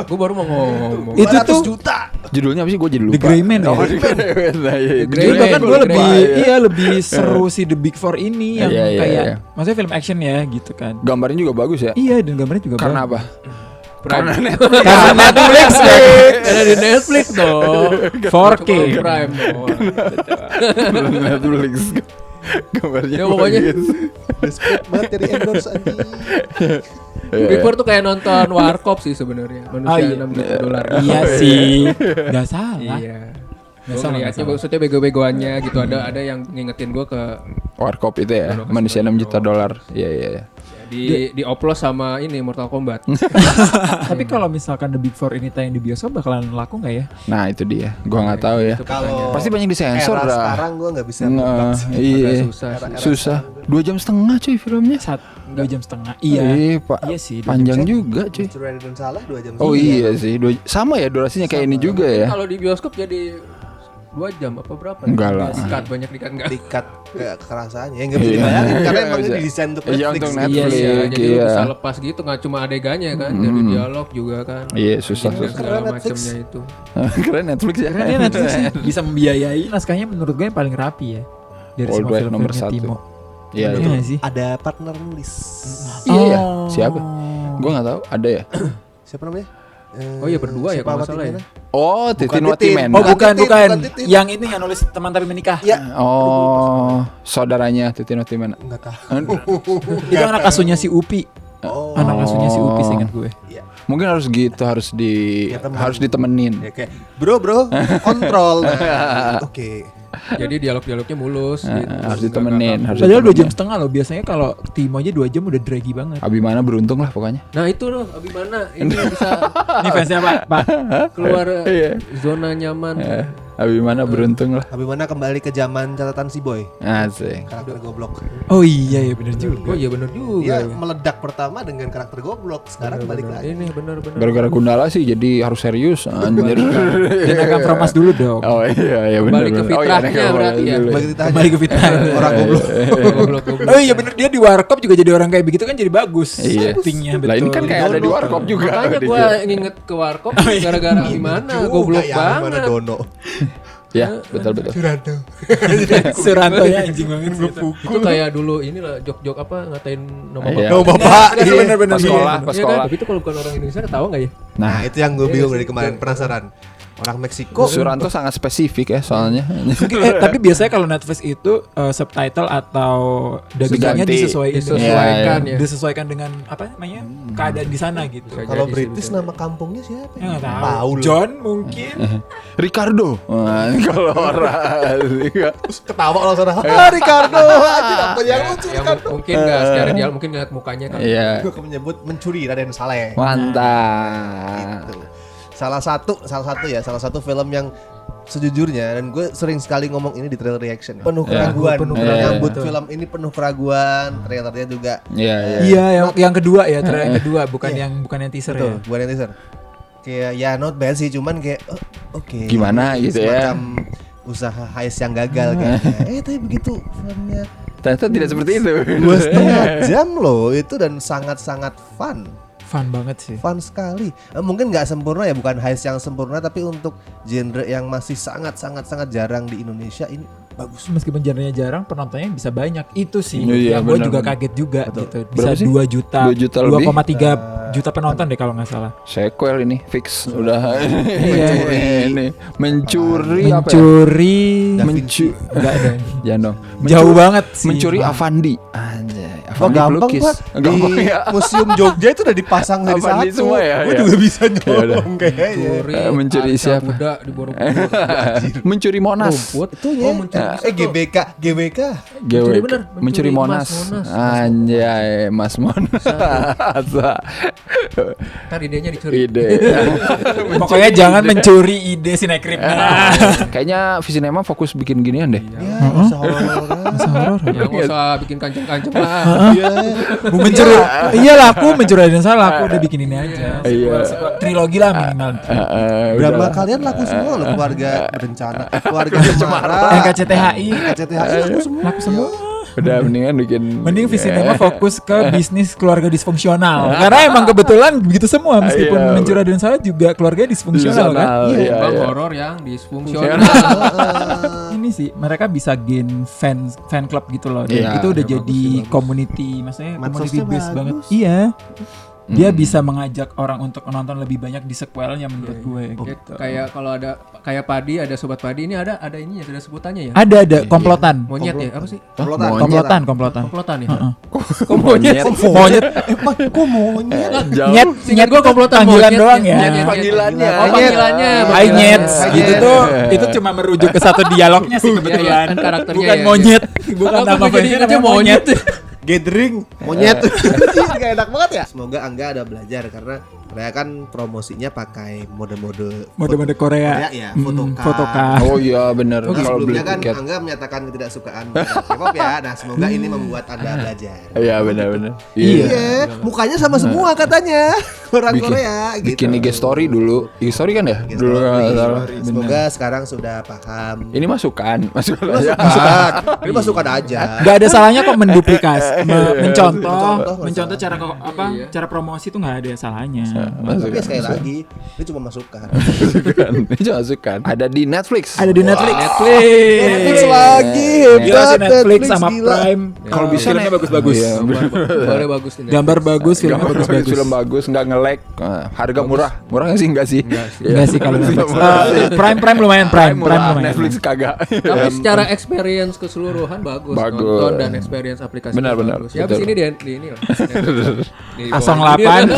gue baru mau ngomong.
Itu
200
tuh
juta.
Judulnya apa sih? Gue jadi lupa.
The Grey Man ya.
Oh, The Grey Man. Nah, iya.
The Grey
Jadi
Man,
bahkan gue
The
lebih
Grey.
lebih seru si The Big Four ini yang
Iya, iya,
kayak
iya.
maksudnya film action ya gitu kan.
Gambarnya juga bagus ya.
Iya, dan gambarnya juga
Karena
bagus.
apa?
Prime.
Karena Netflix deh.
Ada di Netflix dong.
4K.
Prime dong.
Netflix. Gambarnya
Ya, pokoknya.
bagus.
Desperate banget dari endorse anjing.
Big Four tuh kayak nonton Warkop sih sebenarnya. Manusia
Oh, iya.
$6 juta.
Iya sih. Gak salah.
Iya.
Nggak
Gue
salah,
ngeliatnya
nggak salah.
maksudnya bego-begoannya gitu. Ada yang ngingetin gue ke
Warkop itu ya. Manusia $6 juta. Iya.
di oplos sama ini Mortal Kombat.
Tapi kalau misalkan The Big Four ini tayang di bioskop bakalan laku nggak ya?
Nah itu dia. Gua nggak tahu ya.
Itu
Kalau
Pasti banyak disensor
era
dah.
sekarang gue nggak bisa
Nggak,
nebak sih.
iya.
agak susah sih.
Susah. 2 jam setengah cuy filmnya.
2 jam setengah. Iya.
Pak.
Iya sih, 2
Panjang
jam.
juga cuy.
Mr. Raditya Salah 2 jam.
Oh iya sih. Sama ya durasinya kayak ini juga ya.
Kalau di bioskop jadi 2 jam apa berapa?
Enggak lah.
Dikat banyak dikat enggak?
Dikat kayak kekerasannya ya nggak bisa
Iya.
dibayangin karena
Nggak
emang ini
bisa.
didesain untuk
Iya,
Netflix.
untuk
Iya
Netflix.
sih,
Jadi lu
Iya.
bisa lepas gitu nggak cuma adegannya kan, dari dialog juga kan.
Iya susah.
Dan
susah.
segala
Keren Netflix.
macamnya itu.
Keren Netflix ya.
Karena dia Netflix sih bisa membiayai naskahnya menurut gue yang paling rapi ya dari semua
Worldwide nomor
film-filmnya
1.
Timo.
Iya.
Iya
itu.
nggak sih?
Ada partner nulis.
Iya ya.
Oh.
Siapa? Gua nggak tahu. Ada ya.
Siapa namanya?
Oh iya, berdua ya
siapa
kalau nggak salah ya.
Watimena?
Oh, Titin
Bukan
Watimen.
Oh bukan,
Titin,
bukan.
bukan Titin.
Yang ini yang nulis teman tapi menikah.
Iya.
Oh, saudaranya Titin Watimen.
Enggak tahu.
Itu anak asuhnya si Upi.
Oh.
Anak asuhnya si Upi seingat gue.
Iya.
Mungkin harus gitu, harus
Ya, teman.
harus ditemenin.
Ya kayak bro kontrol. Nah, Oke.
Jadi dialog-dialognya mulus gitu.
Harus ditemenin, harus
Padahal 2
ditemenin.
jam setengah loh. Biasanya kalau Timo aja 2 jam udah draggy banget.
Abimana beruntung lah pokoknya.
Nah itu loh, Abimana ini bisa
Ini fansnya Pak.
keluar
Iya.
zona nyaman.
Abimana beruntung lah.
Abimana kembali ke zaman catatan si Boy,
Asik.
karakter goblok.
Oh iya ya benar juga.
Oh iya benar juga.
Dia meledak pertama dengan karakter goblok, sekarang balik lagi.
Ini benar-benar.
Gara-gara Gundala sih jadi harus serius anjir.
Dan agak promas dulu dong.
Oh iya benar.
Kembali ke fitrahnya berarti ya.
Kembali ke fitrah orang goblok.
Goblok.
Oh iya benar, dia di Warkop juga jadi orang kayak begitu kan, jadi bagus.
Iya.
Actingnya
Lah ini kan
betul.
kayak ada di Warkop juga.
Makanya gue nginget ke Warkop gara-gara gimana goblok
Mana
banget.
Dono.
Ya, betul.
Suranto ya anjing banget sih itu.
Itu kayak dulu inilah jok-jok apa ngatain nama
Iya.
bapak.
Oh bapak.
Iya, bener-bener.
Pas sekolah,
Iya
pas
kan?
sekolah.
Tapi itu kalau bukan orang Indonesia tahu nggak ya?
Nah itu yang gue bingung dari kemarin, penasaran. Orang Meksiko.
Suranto sangat spesifik ya soalnya.
Tapi biasanya kalau Netflix itu subtitle atau dubbingannya
Diganti.
Disesuaikan ya.
disesuaikan dengan apa namanya keadaan di sana gitu.
Kalau
Jadi
British
sebetulnya.
nama kampungnya siapa?
Ya nggak tahu.
Tahu lu.
John mungkin.
Ricardo. Wah, kalau orang
Ketawa langsung. Ricardo. Anjir apa yang lucu
Ya,
Ricardo?
mungkin nggak secara dialog, mungkin ngeliat mukanya kan.
Iya.
Gue menyebut mencuri Raden Saleh.
Mantap.
Gitu. Salah satu film yang sejujurnya, dan gue sering sekali ngomong ini di trailer reaction, penuh keraguan, menyambut film ini penuh keraguan, trailernya juga
Iya.
Iya, yang kedua ya, trailer yang kedua, bukan yang teaser
betul,
ya.
bukan yang teaser. Kayak ya not bad sih, cuman kayak oke.
Gimana gitu ya.
Semacam usaha heist yang gagal kayaknya. Tapi begitu filmnya
Ternyata tidak seperti itu.
2,5 jam loh itu, dan sangat-sangat fun
Banget sih.
fun sekali. Mungkin nggak sempurna ya, bukan heist yang sempurna, tapi untuk genre yang masih sangat jarang di Indonesia ini bagus.
Meskipun genrenya jarang, penontonnya bisa banyak. Itu sih
Iya,
yang gue
benar,
juga
benar.
kaget juga gitu. Bisa
Berapa sih?
2 juta,
2 juta lebih?
2,3 juta penonton deh kalau nggak salah.
Sequel ini fix udah
Mencuri.
ini mencuri apa ya?
Mencuri,
Enggak ada.
Jangan dong.
jauh banget sih.
Mencuri Avandi. Anjay.
Oh
Avandi
gampang
pelukis.
Pak.
Gampang
Di
ya.
Museum Jogja itu udah dipasang dari
Avandi
satu.
semua ya,
Gue
ya.
juga bisa
udah.
nyolong kayaknya.
Curi,
Mencuri
arca
siapa?
Buddha di Borobudur.
Mencuri Monas.
Rumput.
Itunya.
Oh, mencuri.
GBK.
Mencuri bener,
Mencuri
mencuri
Monas.
Mas Monas.
Anjay, Mas Monas.
Ntar idenya dicuri.
Ide.
Pokoknya jangan mencuri ide Sinekripnya.
Kayaknya Visinema fokus bikin ginian deh.
Ya, bisa horor.
Ya nggak usah bikin kanceng-kanceng lah.
Iya.
Mencuri. Iya lah, aku mencuri dan salah, aku udah bikin ini aja.
Iya.
Trilogi lah minimal.
Drama kalian laku semua loh, keluarga berencana, keluarga Cemara,
NKCTHI.
KCTHI laku semua.
Laku semua.
Udah mendingan bikin
Mending Visinema fokus ke bisnis keluarga disfungsional. Karena emang kebetulan begitu semua, meskipun
Iya.
mencuri dan salah juga keluarga disfungsional kan.
Iya,
Bang
iya.
horor yang disfungsional.
Ini sih mereka bisa gain fan club gitu loh. Dan
Iya,
itu udah
ya,
jadi
bagus sih,
community, maksudnya community
Medsosnya
base banget.
bagus.
Iya. Dia bisa mengajak orang untuk menonton lebih banyak di sequelnya menurut gue gitu.
Kayak kalau ada kayak Padi, ada sobat Padi ini ada ininya, ada sebutannya ya.
Ada komplotan.
Monyet ya, apa sih?
Komplotan.
Komplotan.
Komplotan ya.
Kok monyet?
Monyet.
Kok monyet?
Jauh.
Nyet,
Ingat gua komplotan
panggilan
monyet,
doang
nyet,
ya.
nyet, nyet.
Panggilannya.
Oh, panggilannya.
Hai Nyet,
Hai
gitu
Nyet.
tuh itu cuma merujuk ke satu dialognya sih kebetulan.
kan karakternya
Bukan
ya,
monyet, bukan
Aku
nama
jadi
fansnya
ingatnya
namanya monyet.
Gathering monyet. Gak enak banget ya. Semoga Angga ada belajar, karena mereka kan promosinya pakai mode-mode
Mode-mode Korea.
ya,
Photocard.
Oh iya benar.
Nah,
Kalau beli
sebelumnya kan
tiket.
Angga menyatakan ketidaksukaan K-pop ya. Nah, semoga ini membuat Anda belajar.
Iya benar-benar.
Iya, mukanya sama semua katanya orang Korea gitu.
Bikin IG story dulu. IG story kan ya?
IG
Dulu
story.
nggak salah.
Semoga sekarang sudah paham.
Ini masukan aja.
Masukan. Ini masukan aja.
Gak ada salahnya kok menduplikasi,
Mencontoh,
mencontoh cara
Iya.
cara promosi itu nggak ada salahnya.
Tapi ya sekali lagi, ini cuma masukan.
Ini cuma masukan. Ada di Netflix.
Ada di Netflix.
Netflix lagi,
Gila sih
hebat
Netflix sama
gila.
Prime.
Kalau bisa
filmnya
nih-
bagus-bagus.
Iya,
Boleh bagus ini.
Gambar bagus, filmnya
Gambar
bagus-bagus.
film bagus, nggak nge-lag. Harga murah. Murah nggak sih? Enggak sih.
Enggak sih kalau Netflix. Prime lumayan, Prime
murah.
lumayan.
Netflix kagak.
Tapi secara experience keseluruhan bagus.
Bagus.
Nonton dan experience aplikasi
Benar.
bagus. Ya abis
Betul.
ini di ini lah. Di bawah
08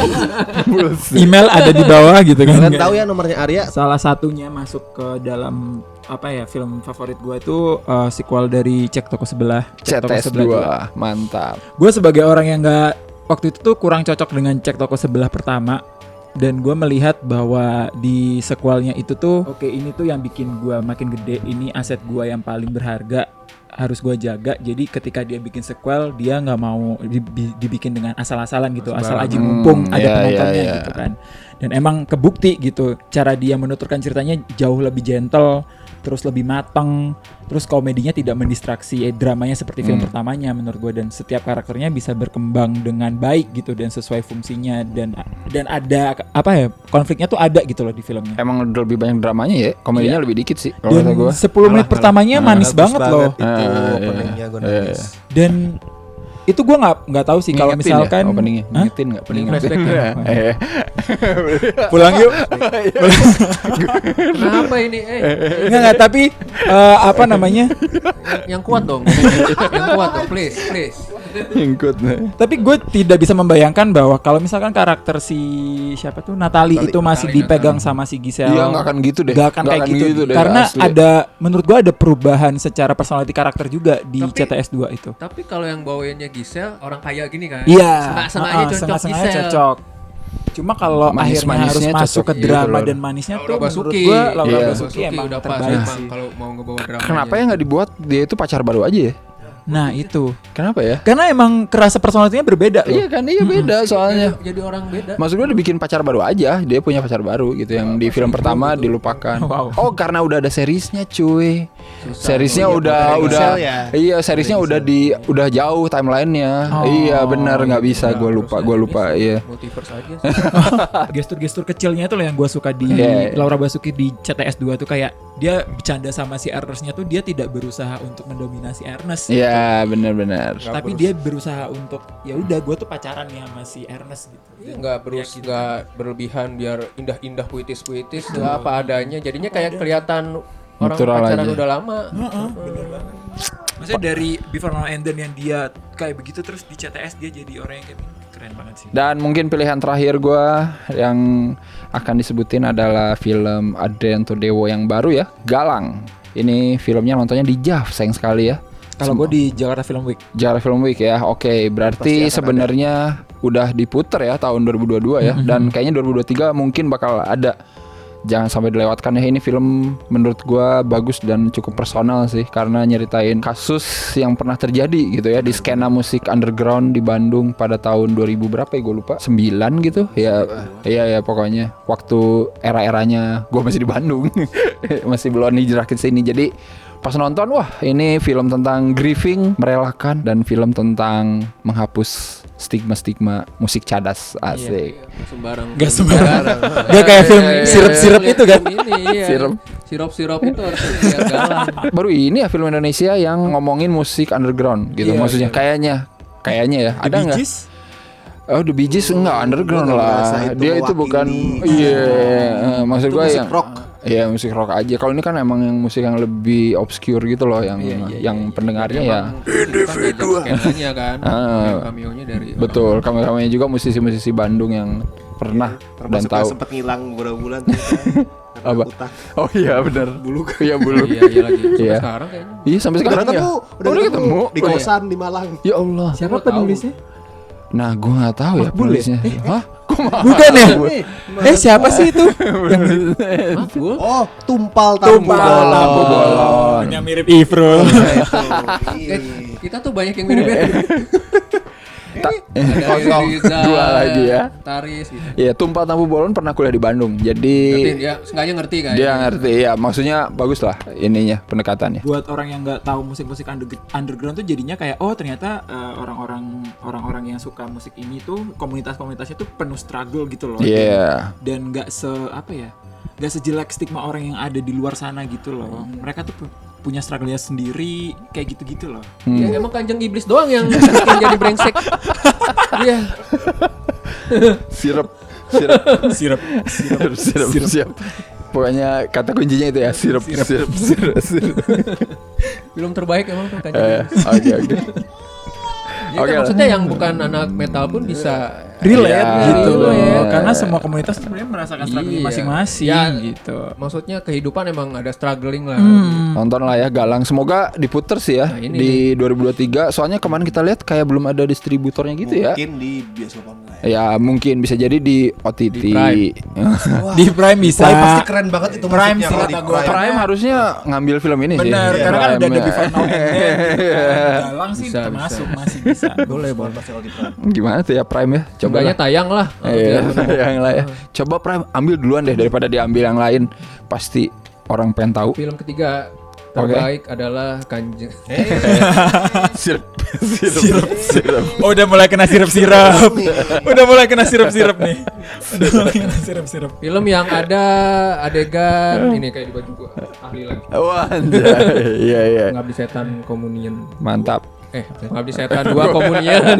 Bullshit.
email ada di bawah gitu kan.
Kalian tahu ya nomornya Arya?
Salah satunya masuk ke dalam apa ya, film favorit gue itu sequel dari Cek Toko Sebelah.
CTS 2. Mantap.
Gue sebagai orang yang nggak, waktu itu tuh kurang cocok dengan Cek Toko Sebelah pertama, dan gue melihat bahwa di sequelnya itu tuh oke, ini tuh yang bikin gue makin gede, ini aset gue yang paling berharga, harus gue jaga. Jadi ketika dia bikin sequel, dia nggak mau dibikin dengan asal-asalan gitu, asal aja mumpung ada penontonnya gitu kan. Dan emang kebukti gitu, cara dia menuturkan ceritanya jauh lebih gentle, terus lebih matang, terus komedinya tidak mendistraksi dramanya seperti film pertamanya menurut gue, dan setiap karakternya bisa berkembang dengan baik gitu dan sesuai fungsinya, dan ada apa ya, konfliknya tuh ada gitu loh di filmnya.
Emang lebih banyak dramanya ya, komedinya lebih dikit sih kalau
Dan
kata gue.
10 menit pertamanya manis banget loh.
Itu openingnya gue nangis.
Dan itu gue nggak tahu sih kalau misalkan
openingnya, ngingetin nggak? Opening
Flashback
pulang yuk.
Kenapa ini?
Nggak, tapi apa namanya?
Yang kuat dong. Yang kuat dong, please.
Ngikut.
Tapi gue tidak bisa membayangkan bahwa kalau misalkan karakter si siapa tuh Natalie itu masih dipegang sama si Giselle.
Iya, nggak akan gitu deh.
Nggak akan kayak gitu
deh,
karena
asli.
menurut gue ada perubahan secara personality karakter juga di CTS 2 itu.
Tapi kalau yang bawainnya Giselle orang kaya gini kan.
Iya,
Sengaja cocok Giselle.
cocok. Cuma kalau akhirnya harus masuk ke drama dan manisnya tuh menurut gue Laura Basuki emang
udah pas
terbaik
emang
sih.
kalau mau ngebawa drama.
Kenapa ya nggak dibuat dia itu pacar baru aja ya?
Nah itu
Kenapa ya?
karena emang kerasa personalitinya berbeda loh.
Iya kan, iya beda soalnya.
Jadi orang beda.
Maksud gue dibikin pacar baru aja, dia punya pacar baru gitu yang di film pertama dilupakan.
Wow.
Oh karena udah ada seriesnya cuy. Seriesnya udah
ya.
iya seriesnya udah jauh timelinenya. Iya benar nggak bisa gue lupa iya.
Multiverse aja.
Gestur-gestur kecilnya itu loh yang gue suka di Laura Basuki di CTS 2 tuh, kayak dia bercanda sama si Ernest-nya tuh dia tidak berusaha untuk mendominasi Ernest.
Iya benar-benar.
Tapi dia berusaha untuk ya udah gue tuh pacaran nih sama si Ernest gitu.
Nggak berlebihan biar indah-indah puitis nggak apa adanya, jadinya kayak kelihatan orang
Natural
pacaran
aja.
udah lama.
Bener banget. Maksudnya dari Before Now and Then yang dia kayak begitu, terus di CTS dia jadi orang yang kayak gini. Keren banget sih.
Dan mungkin pilihan terakhir gue yang akan disebutin adalah film Adrian Dewo yang baru ya, Galang. Ini filmnya nontonnya di JAV, sayang sekali ya.
Kalau gue di Jakarta Film Week.
Jakarta Film Week ya, oke. Berarti sebenarnya udah diputer ya tahun 2022 ya, dan kayaknya 2023 mungkin bakal ada. Jangan sampai dilewatkan ya, ini film menurut gua bagus dan cukup personal sih, karena nyeritain kasus yang pernah terjadi gitu ya di skena musik underground di Bandung pada tahun 2000 berapa ya, gue lupa, 9 gitu ya. Iya pokoknya waktu era-eranya gua masih di Bandung. Masih belum hijrah ke sini. Jadi pas nonton, wah ini film tentang grieving, merelakan, dan film tentang menghapus stigma-stigma musik cadas. Asik.
Sembarang.
Gak sembarang. Gak kayak film sirup-sirup itu kan.
Sirup-sirup itu harus biar galang.
Baru ini ya film Indonesia yang ngomongin musik underground gitu.
Iya,
Maksudnya kayaknya ya. Ada nggak? Oh The Bee Gees enggak underground
Gua nggak
lah.
merasa itu
Dia itu bukan. Iya. Maksud
Itu
gue
musik
yang
rock.
Iya musik rock aja. Kalau ini kan emang yang musik yang lebih obscure gitu loh, yang pendengarnya ya.
Individu kan.
Ah.
Cameo-nya dari
Betul. Kami juga musisi-musisi Bandung yang pernah dan
Termasuk yang
tahu.
sempat ngilang beberapa bulan tuh, karena
Apa?
utang.
Oh iya benar. Buluk. Iya buluk.
Iya lagi. Sampai
Iya.
sekarang kayaknya.
Iya sampai
Udah
sekarang ya.
ketemu,
Udah ketemu.
di kosan di Malang.
Ya Allah.
Siapa penulisnya?
Nah, gue nggak tahu ya penulisnya. Hah?
Bukan ya? Siapa sih itu?
Makbul.
Oh, Tumpal Tambu Bolon.
Yang mirip Ifrul.
Kita tuh banyak yang mirip-mirip. Ada Riza,
Dua lagi ya.
Taris gitu.
Ya, Tumpal Tambu Bolon pernah kuliah di Bandung. Jadi
Dia sengaja ngerti kan.
dia ngerti ya, maksudnya bagus lah ininya pendekatannya.
Buat orang yang nggak tahu musik-musik underground tuh jadinya kayak ternyata orang-orang yang suka musik ini tuh komunitas-komunitasnya tuh penuh struggle gitu loh.
Iya.
Dan nggak nggak sejelek stigma orang yang ada di luar sana gitu loh. Mereka tuh punya struggle-nya sendiri kayak gitu-gitu loh.
Ya emang Kanjeng Iblis doang yang bikin jadi brengsek. Iya.
Sirup. Pokoknya kata kuncinya itu ya, sirup.
Film terbaik emang tuh Kanjeng Iblis.
Oke.
Jadi kan maksudnya yang bukan anak metal pun bisa
relate
Iya,
gitu loh.
iya.
Karena semua komunitas sebenarnya merasakan struggle
Iya.
masing-masing
Ya,
gitu.
Maksudnya kehidupan emang ada struggling lah.
Nonton lah ya Galang. Semoga diputer sih ya
Nah, ini
di 2023. Soalnya kemarin kita lihat kayak belum ada distributornya gitu ya.
Mungkin di bioskop online.
Ya mungkin bisa jadi di OTT.
Di Prime.
Di Prime bisa.
Prime pasti keren banget itu
Prime
musiknya
sih
kalau di
kata gua.
Prime.
Prime harusnya ngambil film ini sih.
Bener, karena kan
Prime,
udah ada
ya.
Before Now and Then. Galang sih
Bisa,
termasuk masih bisa.
Boleh pasti kalau di Prime.
Gimana tuh ya Prime ya? Coba
Coba tayang lah.
Iya, yang lain. Coba Prime ambil duluan deh daripada diambil yang lain. Pasti orang pengen tahu.
Film ketiga terbaik adalah Kanjeng.
Sirup.
Oh, udah mulai kena sirup-sirup. Udah mulai kena sirup-sirup nih. Udah mulai kena sirup-sirup.
Film yang ada adegan ini kayak di baju gua ahli lagi.
Wah, anjay. Iya, iya.
Pengabdi Setan Komunion.
Mantap.
Pengabdi Setan 2 Komunion.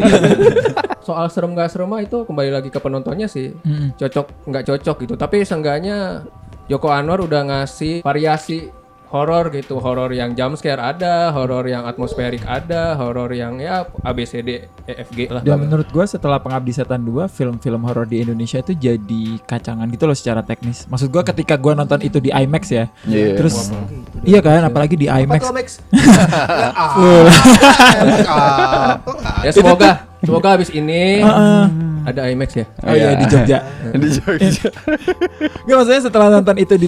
Soal serem gak serem mah itu kembali lagi ke penontonnya sih. Cocok nggak cocok gitu. Tapi seenggaknya Joko Anwar udah ngasih variasi horor gitu, horor yang jump scare ada, horor yang atmosferik ada, horor yang ya ABCD EFG lah.
Dan menurut gue setelah Pengabdi Setan 2, film-film horor di Indonesia itu jadi kacangan gitu loh secara teknis. Maksud gue ketika gue nonton itu di IMAX ya,
Iya.
terus iya kan, apalagi di
Apa
IMAX.
tuh Max?
Ya semoga habis ini ada IMAX ya.
Oh iya di Jogja.
Di Jogja.
Nggak, maksudnya setelah nonton itu di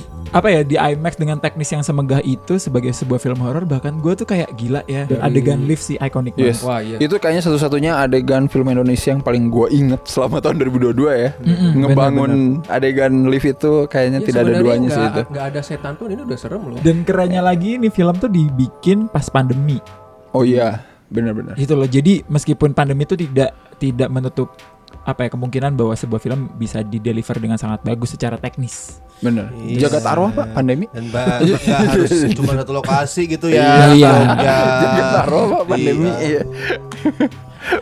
di IMAX dengan teknis yang semegah itu sebagai sebuah film horor, bahkan gue tuh kayak gila ya. Adegan lift sih ikonik
Yes.
banget.
Wah, iya.
Itu kayaknya satu-satunya adegan film Indonesia yang paling gue inget selama tahun 2022 ya. Ngebangun adegan lift itu kayaknya
Ya,
tidak ada
sebenarnya
duanya sih itu.
nggak ada setan pun ini udah serem loh.
Dan kerennya lagi ini film tuh dibikin pas pandemi.
Oh iya, benar-benar.
Gitu loh. Jadi meskipun pandemi itu tidak menutup kemungkinan bahwa sebuah film bisa dideliver dengan sangat bagus secara teknis.
Bener.
Iya.
Jagat arwah Pak, pandemi.
Dan nggak harus cuma satu lokasi gitu ya.
Iya.
Jagat arwah Pak, pandemi. Iya.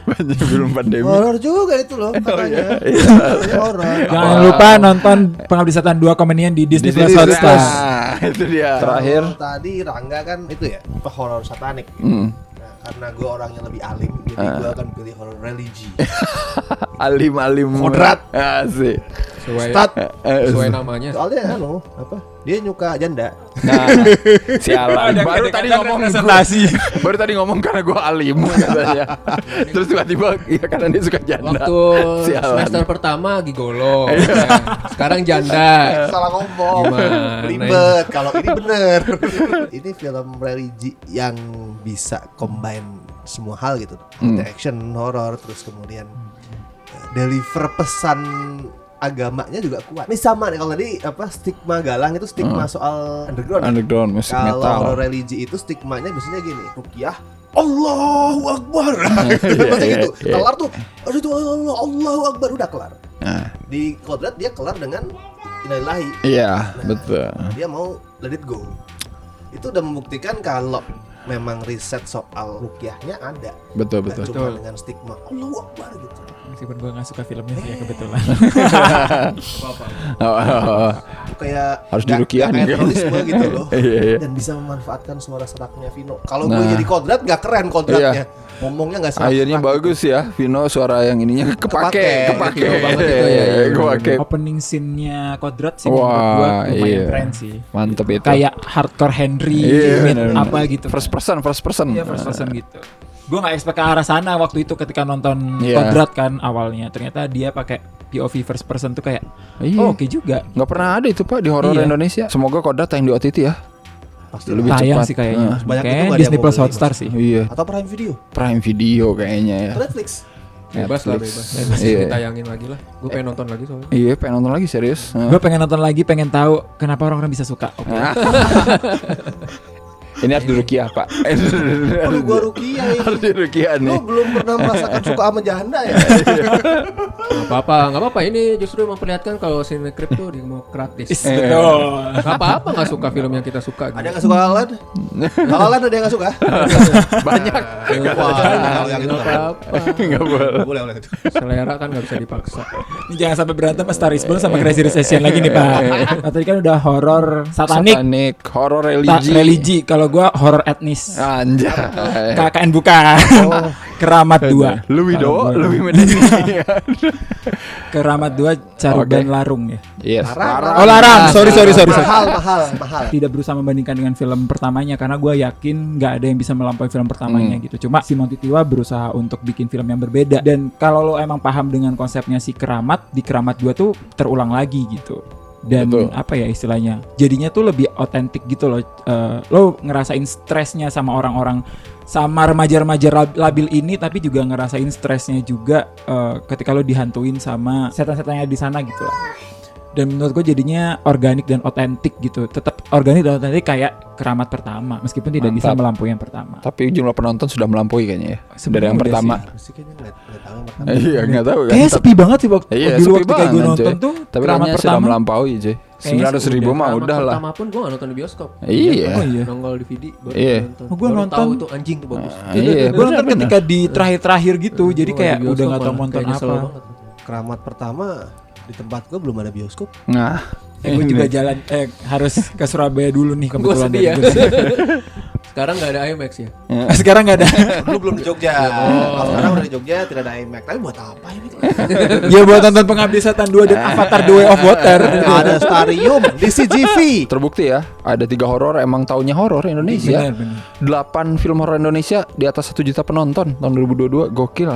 Banyak film pandemi.
Horor juga itu loh katanya.
Iya.
Katanya horor.
Jangan lupa nonton Pengabdi Setan 2 Komunion di Disney Plus Hotstar.
Nah, itu dia. Terakhir.
Kalau tadi Rangga kan itu ya horor satanik.
Hmm.
Nah, karena gue orangnya lebih alim, jadi gue akan pilih horor religi.
Alim-alim
Kodrat.
Asik.
Sesuai namanya.
Soalnya dia nyuka janda.
Nah, sialan. Baru tadi ngomong baru tadi ngomong karena gue alim katanya. Terus tiba-tiba ya karena dia suka janda.
Waktu
Sialan.
semester pertama gigolo. Sekarang janda.
Salah ngomong.
Gimana?
Ribet kalau ini bener. Ini film religi yang bisa combine semua hal gitu. Action, horror, terus kemudian deliver pesan agamanya juga kuat. Ini sama nih kalau tadi stigma Galang itu stigma soal underground.
Musik
Kalau
metal.
horror religi itu stigmanya biasanya gini, ruqyah Allahu Akbar. Maksudnya gitu. Kelar tuh, aduh itu Allahu Akbar udah kelar.
Nah,
Di Kodrat dia kelar dengan innalillahi.
iya, betul.
Dia mau let it go. Itu udah membuktikan kalau memang riset soal ruqyahnya ada.
Betul.
Nggak cuma dengan stigma Allahu Akbar gitu.
Meskipun gue gak suka filmnya sih ya kebetulan.
Kayak
Harus
nggak
diruqyah nih,
kayak terorisme gitu loh.
Iya.
Dan bisa memanfaatkan suara seraknya Vino. Kalau gue jadi Kodrat nggak keren Kodratnya. Ngomongnya nggak serak.
Akhirnya bagus ya, Vino suara yang ininya kepake.
Hero banget itu ya.
Kepake.
Opening scene-nya Kodrat sih
Wah,
menurut gue lumayan
iya.
keren sih.
Mantep itu.
Kayak hardcore Henry,
Iya,
Mid,
bener-bener.
apa gitu.
First person.
Iya, first person gitu. Gue gak expect ke arah sana waktu itu ketika nonton
Iya.
Kodrat kan awalnya. Ternyata dia pakai POV first person tuh kayak
Iya.
oke juga.
Nggak pernah ada itu Pak di horor
Iya.
Indonesia. Semoga Kodrat tayang di OTT ya.
Pasti
Lebih
Tayang
cepat.
sih kayaknya.
Banyak itu
Kayaknya
nggak ada yang
Disney
mau
Plus
beli,
Hotstar sih.
Iya.
Atau Prime Video,
Prime Video kayaknya ya.
Netflix.
Bebas lah,
Netflix.
bebas.
Iya.
Ditayangin lagi lah. Gue pengen nonton lagi soalnya.
Iya, pengen nonton lagi serius.
Gue pengen nonton lagi, pengen tahu kenapa orang-orang bisa suka. Oke.
Ini harus diruqyah Pak.
Perlu gue ruqyah ini.
Harus diruqyah nih.
Lu belum pernah merasakan suka sama janda ya?
Nggak apa-apa. Ini justru memperlihatkan kalau Cinecrip tuh demokratis.
Betul.
Nggak apa-apa nggak suka film yang kita suka.
Ada
Gitu.
yang nggak suka Alan? Kalau Alan ada yang nggak suka?
Banyak.
Wah, kalau yang itu
Nggak
nggak
apa-apa.
Enggak boleh.
boleh.
Selera kan nggak bisa dipaksa.
Ini jangan sampai berantem sama Star is Born sama Crazy Rich Asian lagi nih Pak. Nah, tadi kan udah horor satanik,
Satanik, horor religi.
religi. Kalau gue horor etnis.
Anjay.
KKN bukan. Keramat 2.
Lebih doa, lebih medeni.
Keramat 2 Caruban
Oke.
Larung ya.
Yes.
Larang.
Oh Larang, sorry.
Mahal.
Tidak berusaha membandingkan dengan film pertamanya karena gue yakin nggak ada yang bisa melampaui film pertamanya gitu. Cuma Simon Titiwa berusaha untuk bikin film yang berbeda. Dan kalau lo emang paham dengan konsepnya si Keramat, di Keramat 2 tuh terulang lagi gitu. Dan
Betul.
apa ya istilahnya, jadinya tuh lebih otentik gitu loh. Lo ngerasain stresnya sama orang-orang, sama remaja-remaja labil ini, tapi juga ngerasain stresnya juga ketika lo dihantuin sama setan-setannya di sana gitu lah. Dan menurut gue jadinya organik dan otentik gitu. Tetap organik dan otentik kayak Keramat pertama, meskipun tidak bisa
Mantap.
melampaui yang pertama.
Tapi jumlah penonton sudah melampaui kayaknya ya.
Sebenarnya
Dari yang
udah
pertama.
Pasti kayaknya nggak tahu yang pertama.
Iya, enggak tahu kan.
Kayaknya sepi banget sih waktu
Iya,
dulu
sepi
waktu kayak gue
banget,
nonton
Coy.
tuh.
Tapi
Keramat
kayaknya sudah
pertama.
melampaui, Coy. 900.000 mah
Keramat
udah lah.
pertama pun gue gak nonton di bioskop.
Iya.
Oh iya.
Nongol DVD baru
Iya.
nonton.
Oh, gua
Baru
nonton.
tahu tuh anjing tuh bagus.
Iya,
Gue nonton ketika di terakhir-terakhir gitu, jadi
Gua
kayak
di
udah
bioskop
nggak tahu
malah,
nonton
kayak nyesel
apa.
banget.
Keramat pertama di tempat gue belum ada bioskop.
Nah,
Gue juga jalan harus ke Surabaya dulu nih
Gue
kebetulan.
sedih ya.
dari Gresik.
Sekarang gak ada IMAX ya?
Sekarang nggak ada.
Dulu belum di Jogja. Kalau sekarang udah di Jogja tidak ada IMAX. Tapi buat apa ini?
Ya buat nonton Pengabdi Setan 2 dan Avatar The Way of Water.
Ada Starium di CGV.
terbukti ya, ada 3 horor emang taunya horor Indonesia.
Benar.
8 film horor Indonesia di atas 1 juta penonton tahun 2022, gokil.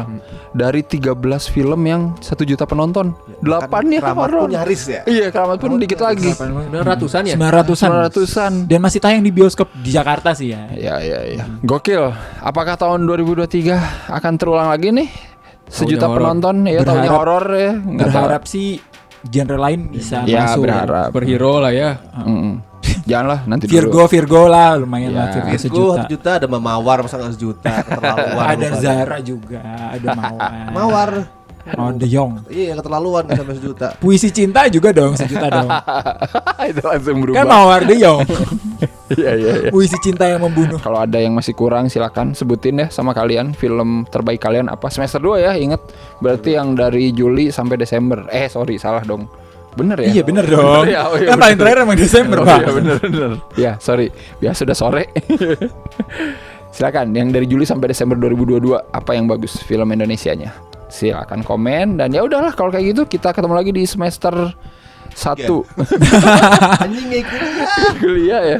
Dari 13 film yang 1 juta penonton, 8-nya
Keramat
horor.
pun nyaris ya.
Iya, Keramat pun dikit lagi.
900-an ya?
900-an.
900-an.
Dan masih tayang di bioskop di Jakarta sih ya.
Iya. Gokil. Apakah tahun 2023 akan terulang lagi nih? Sejuta
horor.
penonton ya, tahunnya
Berharap-
horor ya. Nggak tahu.
Berharap sih genre lain bisa
Ya,
masuk.
berharap.
Superhero lah ya.
Janganlah nanti dulu.
Virgo lah lumayan lah
Ya.
Virgo
Virgo
sejuta.
1 juta ada Mawar masa nggak sejuta keterlaluan.
Ada
lu pada.
Zara juga, ada Mawar.
Mawar.
Oh, De Jong.
Iya keterlaluan nggak sampai sejuta.
Puisi cinta juga dong sejuta dong.
Itu langsung berubah.
Kan Mawar De Jong.
Iya.
Puisi cinta yang membunuh.
Kalau ada yang masih kurang silakan sebutin ya sama kalian film terbaik kalian apa semester 2 ya, ingat berarti yang dari Juli sampai Desember. Sorry salah dong. Bener ya?
Iya bener dong.
Bener ya? Oh, iya,
Kan
bener.
paling terakhir emang Desember
Oh,
Pak.
iya bener. Ya sorry, biasa sudah sore. Silakan yang dari Juli sampai Desember 2022 apa yang bagus film Indonesianya? Silakan komen dan ya udahlah kalau kayak gitu kita ketemu lagi di semester 1
Anjing nggak ikut.
kuliah ya.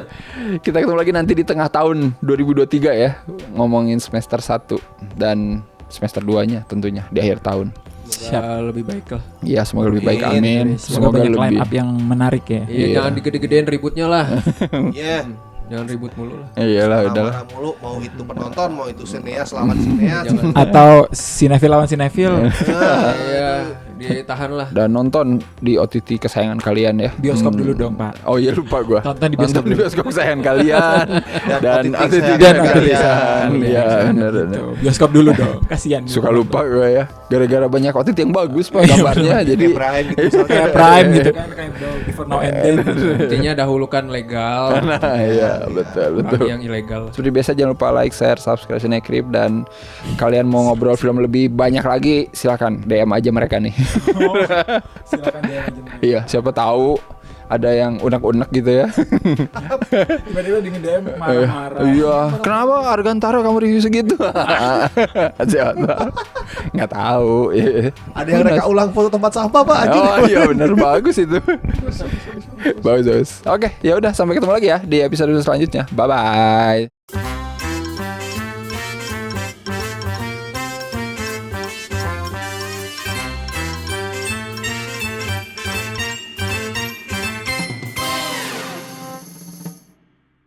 Kita ketemu lagi nanti di tengah tahun 2023 ya, ngomongin semester 1 dan semester 2-nya tentunya di akhir tahun.
Semoga lebih baik lah.
Iya, semoga lebih baik.
Amin.
Amin.
Semoga banyak line up yang menarik ya.
Iya,
Iya.
jangan digede-gedein ributnya lah.
Iya.
Jangan ribut mulu lah.
Iyalah udahlah.
Marah mulu mau itu penonton mau itu sineas lawan sineas.
Atau sinefil lawan sinefil.
Iya, ditahan lah.
Dan nonton di OTT kesayangan kalian ya.
Bioskop dulu dong Pak.
Oh iya lupa gua.
Tonton di bioskop
Nonton di bioskop kesayangan kalian dan
OTT
OTT
kesayangan
kalian. Iya, benar.
Tuh, bioskop dulu dong. Kasihan.
Suka lupa gua ya. Gara-gara banyak OTT yang bagus Pak gambarnya jadi
Kayak Prime gitu misalnya.
Kayak Prime gitu kan, kayak Before Now and Then.
Intinya dahulukan legal.
nah, iya betul.
Bagi yang ilegal.
Seperti biasa jangan lupa like, share, subscribe Cinecrip dan kalian mau ngobrol film lebih banyak lagi silakan DM aja mereka nih.
Silakan DM aja.
Iya, siapa tahu ada yang unek-unek gitu ya.
Tiba-tiba di DM marah-marah.
Iya, kenapa Argantara kamu review segitu? Siapa tahu. Nggak tahu. Iya.
Ada yang reka ulang foto tempat sampah Pak anjing.
Oh iya bener bagus itu. Bagus. Oke, ya udah sampai ketemu lagi ya di episode selanjutnya. Bye bye.